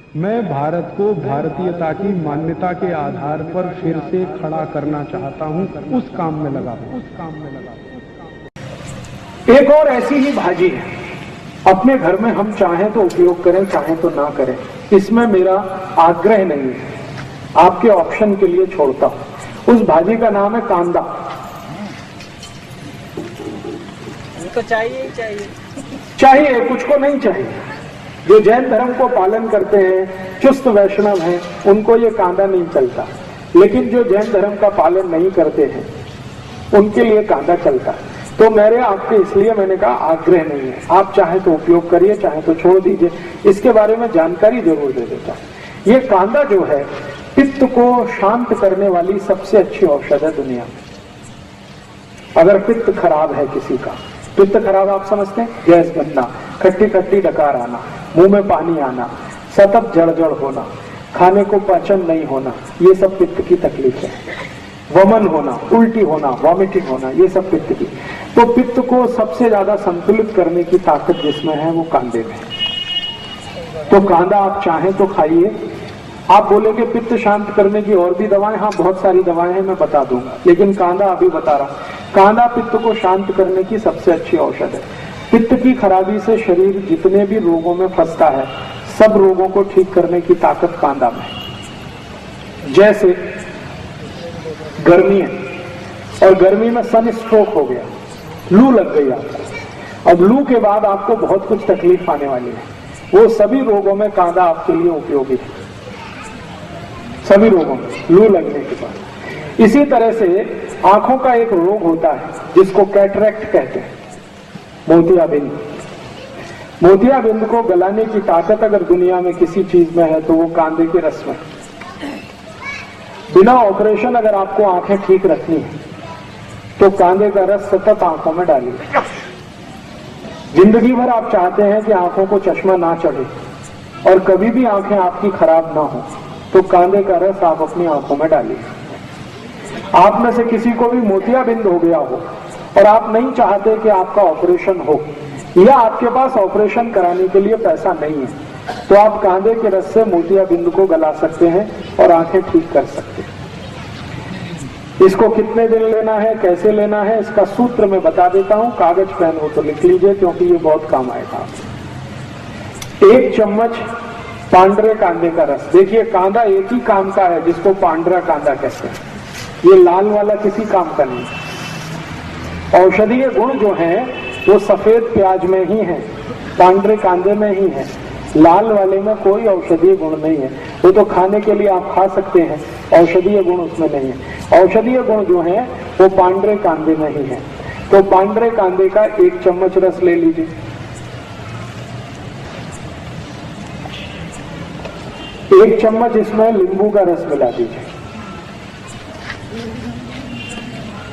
मैं भारत को भारतीयता की मान्यता के आधार पर फिर से खड़ा करना चाहता हूं, उस काम में लगा हूं। एक और ऐसी ही भाजी है, अपने घर में हम चाहें तो उपयोग करें, चाहें तो ना करें, इसमें मेरा आग्रह नहीं है, आपके ऑप्शन के लिए छोड़ता हूं। उस भाजी का नाम है कांदा। उनको चाहिए ही चाहिए, चाहिए, कुछ को नहीं चाहिए। जो जैन धर्म को पालन करते हैं, चुस्त वैष्णव हैं, उनको ये कांदा नहीं चलता, लेकिन जो जैन धर्म का पालन नहीं करते हैं उनके लिए कांदा चलता है। तो मेरे आपके इसलिए मैंने कहा आग्रह नहीं है, आप चाहे तो उपयोग करिए, चाहे तो छोड़ दीजिए। इसके बारे में जानकारी जरूर दे देता हूं। ये कांदा जो है पित्त को शांत करने वाली सबसे अच्छी औषध है दुनिया में। अगर पित्त खराब है किसी का, पित्त खराब आप समझते हैं, गैस बनना, खट्टी खट्टी डकार आना, मुंह में पानी आना, सतत जड़ होना, खाने को पाचन नहीं होना, ये सब पित्त की तकलीफ है। वमन होना, उल्टी होना, वॉमिटिंग होना, ये सब पित्त की। तो पित्त को सबसे ज्यादा संतुलित करने की ताकत जिसमें है वो कांदे में है। तो कांदा आप चाहें तो खाइए। आप बोलेंगे पित्त शांत करने की और भी दवाएं, हाँ बहुत सारी दवाएं हैं, मैं बता दूंगा, लेकिन कांदा अभी बता रहा हूं। कांदा पित्त को शांत करने की सबसे अच्छी औषध है। पित्त की खराबी से शरीर जितने भी रोगों में फंसता है, सब रोगों को ठीक करने की ताकत कांदा में है। जैसे गर्मी है और गर्मी में सन स्ट्रोक हो गया, लू लग गई आपको, अब लू के बाद आपको बहुत कुछ तकलीफ आने वाली है, वो सभी रोगों में कांदा आपके लिए उपयोगी है, सभी रोगों में लू लगने के बाद। इसी तरह से आंखों का एक रोग होता है जिसको कैटरेक्ट कहते हैं, मोतियाबिंद। मोतियाबिंद को गलाने की ताकत अगर दुनिया में किसी चीज में है तो वो कांदे के रस में। बिना ऑपरेशन अगर आपको आंखें ठीक रखनी है तो कांदे का रस सतत आंखों में डालिए। जिंदगी भर आप चाहते हैं कि आंखों को चश्मा ना चढ़े और कभी भी आंखें आपकी खराब ना हो, तो कांदे का रस आप अपनी आंखों में डालिए। आप में से किसी को भी मोतियाबिंद हो गया हो और आप नहीं चाहते कि आपका ऑपरेशन हो, या आपके पास ऑपरेशन कराने के लिए पैसा नहीं है, तो आप कांदे के रस से मोतियाबिंद को गला सकते हैं और आंखें ठीक कर सकते हैं। इसको कितने दिन लेना है, कैसे लेना है, इसका सूत्र मैं बता देता हूं। कागज पेन हो तो लिख लीजिए, क्योंकि ये बहुत काम आएगा। 1 चम्मच पांडरे कांदे का रस। देखिए कांदा एक ही काम का है जिसको पांडरा कांदा कहते हैं, ये लाल वाला किसी काम का नहीं। औषधीय गुण जो है वो सफेद प्याज में ही है, पांडरे कांदे में ही है, लाल वाले में कोई औषधीय गुण नहीं है। वो तो खाने के लिए आप खा सकते हैं, औषधीय गुण उसमें नहीं है। औषधीय गुण जो है वो पांडरे कांदे में ही है। तो पांडरे कांदे का 1 चम्मच रस ले लीजिए। 1 चम्मच इसमें नींबू का रस मिला दीजिए।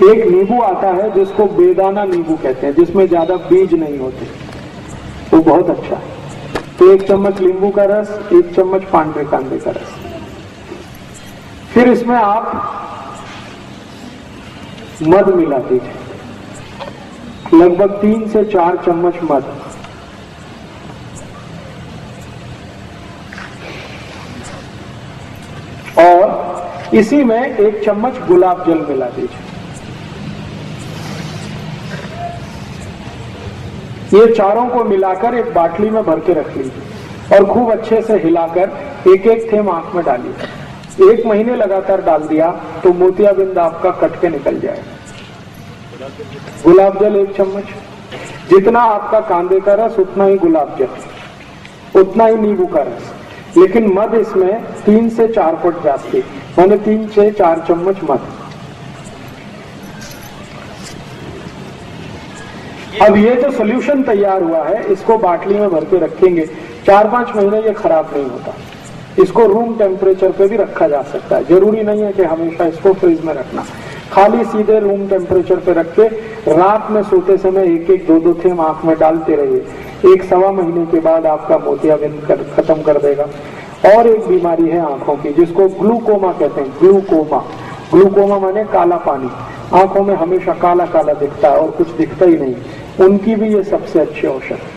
एक नींबू आता है जिसको बेदाना नींबू कहते हैं, जिसमें ज्यादा बीज नहीं होते, वो बहुत अच्छा है। तो 1 चम्मच नींबू का रस, 1 चम्मच पांडरे कांदे का रस। फिर इसमें आप मध मिला दीजिए, लगभग 3 से 4 चम्मच मध। और इसी में 1 चम्मच गुलाब जल मिला दीजिए। ये चारों को मिलाकर एक बाटली में भर के रख लीजिए और खूब अच्छे से हिलाकर एक एक थेम आंख में डालिए। 1 महीने लगातार डाल दिया तो मोतियाबिंद आपका कट के निकल जाएगा। गुलाब जल 1 चम्मच, जितना आपका कांदे का रस उतना ही गुलाब जल, उतना ही नींबू का रस, लेकिन मध इसमें 3 से 4 फुट जाती, मैंने 3 से 4 चम्मच मध। अब ये जो सोल्यूशन तैयार हुआ है इसको बाटली में भर के रखेंगे, 4-5 महीने ये खराब नहीं होता। इसको रूम टेम्परेचर पे भी रखा जा सकता है, जरूरी नहीं है कि हमेशा इसको फ्रिज में रखना। खाली सीधे रूम टेम्परेचर पे रख के रात में सोते समय 1-1, 2-2 थेम आंख में डालते रहिए। 1-1.25 महीने के बाद आपका मोतियाबिंद खत्म कर देगा। और एक बीमारी है आंखों की जिसको ग्लूकोमा कहते हैं। ग्लूकोमा, ग्लूकोमा माने काला पानी, आंखों में हमेशा काला काला दिखता है और कुछ दिखता ही नहीं, उनकी भी ये सबसे अच्छी औषध है।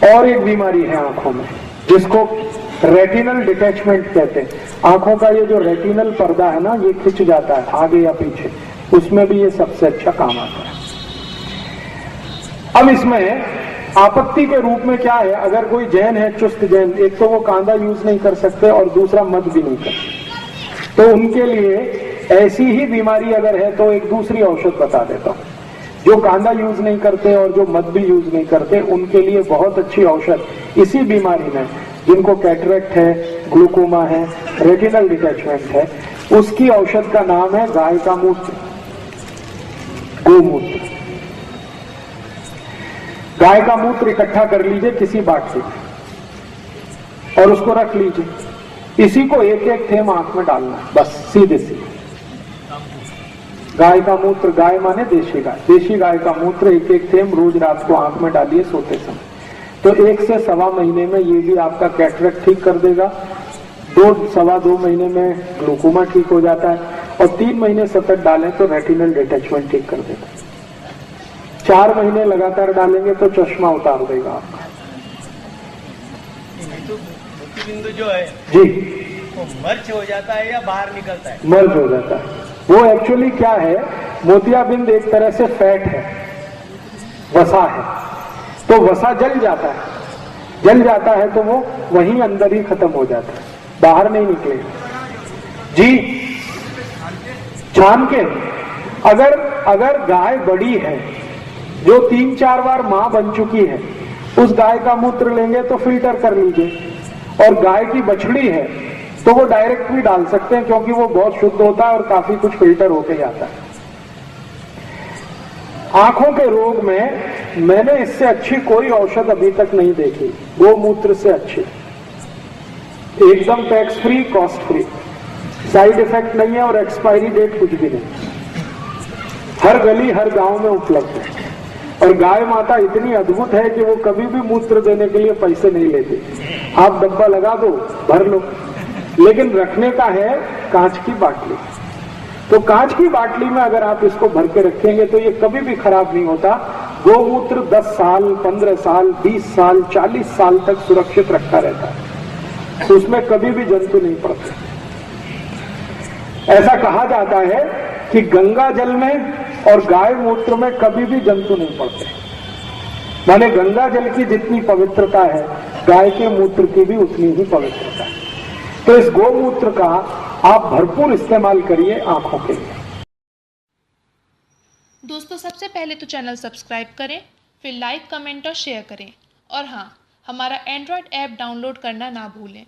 और एक बीमारी है आंखों में जिसको रेटिनल डिटैचमेंट कहते हैं। आंखों का ये जो रेटिनल पर्दा है ना, ये खिंच जाता है आगे या पीछे, उसमें भी ये सबसे अच्छा काम आता है। अब इसमें आपत्ति के रूप में क्या है, अगर कोई जैन है, चुस्त जैन, एक तो वो कांदा यूज नहीं कर सकते और दूसरा मद भी नहीं कर सकते, तो उनके लिए ऐसी ही बीमारी अगर है तो एक दूसरी औषध बता देता हूं। जो कांदा यूज नहीं करते और जो मद भी यूज नहीं करते, उनके लिए बहुत अच्छी औषध इसी बीमारी में, जिनको कैटरेक्ट है, ग्लूकोमा है, रेटिनल डिटैचमेंट है, उसकी औषध का नाम है गाय का मूत्र, गोमूत्र। गाय का मूत्र इकट्ठा कर लीजिए किसी बाटली में और उसको रख लीजिए। इसी को एक एक थेम आंख में डालना, बस सीधे सीधे। गाय का मूत्र, गाय माने देशी गाय, देशी गाय का मूत्र एक एक थेम रोज रात को आंख में डालिए सोते समय। तो 1 से सवा महीने में ये भी आपका कैटरेक्ट ठीक कर देगा, 2-2.25 महीने में ग्लूकोमा ठीक हो जाता है, और 3 महीने सतत डालें तो रेटिनल डिटैचमेंट ठीक कर देगा। 4 महीने लगातार डालेंगे तो चश्मा उतार देगा आपका। बिंदु जो है जी, वो मर्ज हो जाता है या बाहर निकलता है? मर्ज हो जाता है। वो एक्चुअली क्या है, मोतियाबिंद एक तरह से फैट है, वसा है, तो वसा जल जाता है, जल जाता है तो वो वहीं अंदर ही खत्म हो जाता है, बाहर नहीं निकलेगा। जी, छान के अगर गाय बड़ी है जो 3-4 बार मां बन चुकी है, उस गाय का मूत्र लेंगे तो फिल्टर कर लीजिए, और गाय की बछड़ी है तो वो डायरेक्ट भी डाल सकते हैं क्योंकि वो बहुत शुद्ध होता है और काफी कुछ फिल्टर होके जाता है। आंखों के रोग में मैंने इससे अच्छी कोई औषध अभी तक नहीं देखी, गोमूत्र से अच्छी, एकदम tax free, cost free, side effect नहीं है और एक्सपायरी डेट कुछ भी नहीं, हर गली हर गांव में उपलब्ध है। और गाय माता इतनी अद्भुत है कि वो कभी भी मूत्र देने के लिए पैसे नहीं लेती, आप डब्बा लगा दो, भर लो, लेकिन रखने का है कांच की बाटली। तो कांच की बाटली में अगर आप इसको भर के रखेंगे तो ये कभी भी खराब नहीं होता। गोमूत्र 10 साल, 15 साल, 20 साल, 40 साल तक सुरक्षित रखा रहता है, तो उसमें कभी भी जंतु नहीं पड़ते। ऐसा कहा जाता है कि गंगा जल में और गाय मूत्र में कभी भी जंतु नहीं पड़ते, माने गंगा जल की जितनी पवित्रता है, गाय के मूत्र की भी उतनी ही पवित्रता है। तो इस गोमूत्र का आप भरपूर इस्तेमाल करिए आंखों के लिए। दोस्तों, सबसे पहले तो चैनल सब्सक्राइब करें, फिर लाइक, कमेंट और शेयर करें, और हाँ, हमारा एंड्रॉयड ऐप डाउनलोड करना ना भूलें।